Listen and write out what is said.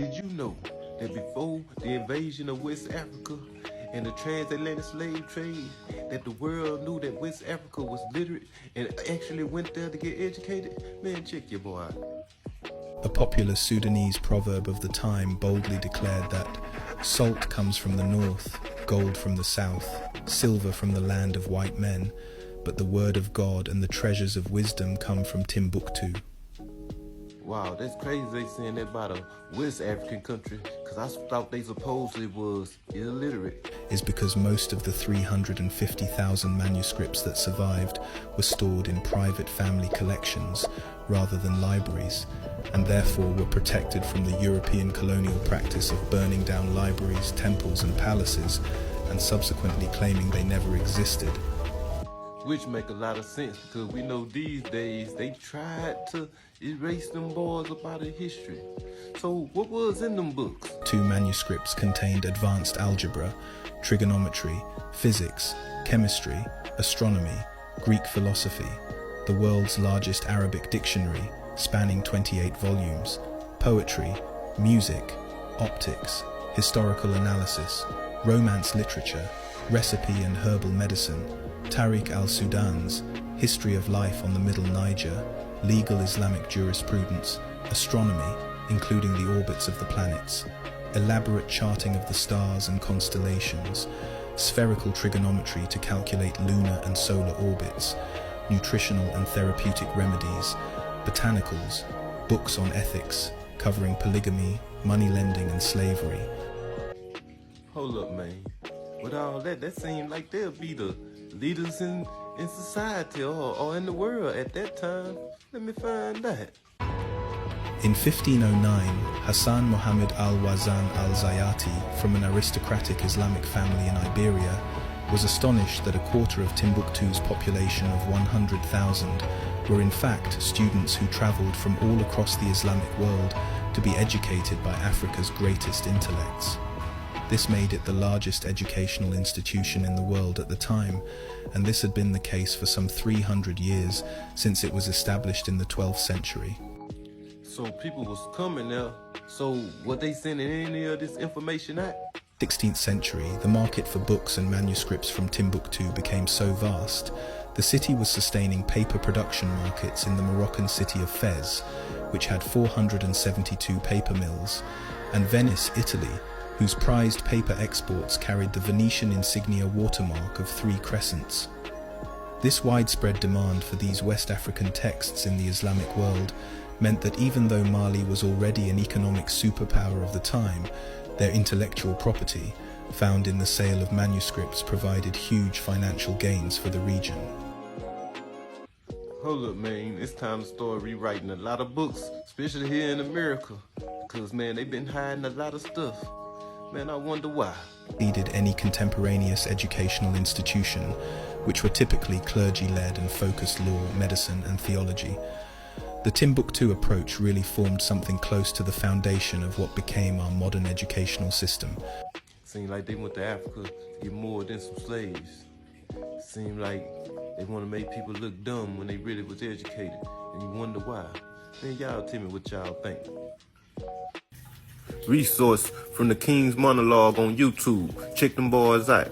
Did you know that before the invasion of West Africa and the transatlantic slave trade, that the world knew that West Africa was literate and actually went there to get educated? Man, check your boy out. A popular Sudanese proverb of the time boldly declared that salt comes from the north, gold from the south, silver from the land of white men, but the word of God and the treasures of wisdom come from Timbuktu. Wow, that's crazy they saying that about a West African country, because I thought they supposedly was illiterate. Is because most of the 350,000 manuscripts that survived were stored in private family collections rather than libraries, and therefore were protected from the European colonial practice of burning down libraries, temples and palaces, and subsequently claiming they never existed. Which make a lot of sense, because we know these days they tried to erase them boys up out of history. So what was in them books? 2 manuscripts contained advanced algebra, trigonometry, physics, chemistry, astronomy, Greek philosophy, the world's largest Arabic dictionary spanning 28 volumes, poetry, music, optics, historical analysis, romance literature, recipe and herbal medicine, Tariq al-Sudan's History of Life on the Middle Niger, legal Islamic jurisprudence, astronomy, including the orbits of the planets, elaborate charting of the stars and constellations, spherical trigonometry to calculate lunar and solar orbits, nutritional and therapeutic remedies, botanicals, books on ethics, covering polygamy, money lending and slavery. Hold up, man. With all that seemed like they'll be the leaders in society or in the world at that time. Let me find that. In 1509, Hassan Muhammad al-Wazan al-Zayati, from an aristocratic Islamic family in Iberia, was astonished that a quarter of Timbuktu's population of 100,000 were in fact students who travelled from all across the Islamic world to be educated by Africa's greatest intellects. This made it the largest educational institution in the world at the time, and this had been the case for some 300 years since it was established in the 12th century. So people was coming there, so were they sending any of this information out? 16th century, the market for books and manuscripts from Timbuktu became so vast, the city was sustaining paper production markets in the Moroccan city of Fez, which had 472 paper mills, and Venice, Italy, whose prized paper exports carried the Venetian insignia watermark of 3 crescents. This widespread demand for these West African texts in the Islamic world meant that even though Mali was already an economic superpower of the time, their intellectual property, found in the sale of manuscripts, provided huge financial gains for the region. Hold up, man, it's time to start rewriting a lot of books, especially here in America, because, man, they've been hiding a lot of stuff. Man, I wonder why. Needed any contemporaneous educational institution, which were typically clergy-led and focused law, medicine and theology. The Timbuktu approach really formed something close to the foundation of what became our modern educational system. Seemed like they went to Africa to get more than some slaves. Seemed like they want to make people look dumb when they really was educated, and you wonder why. Man, y'all tell me what y'all think. Resource from the King's Monologue on YouTube. Check them boys out.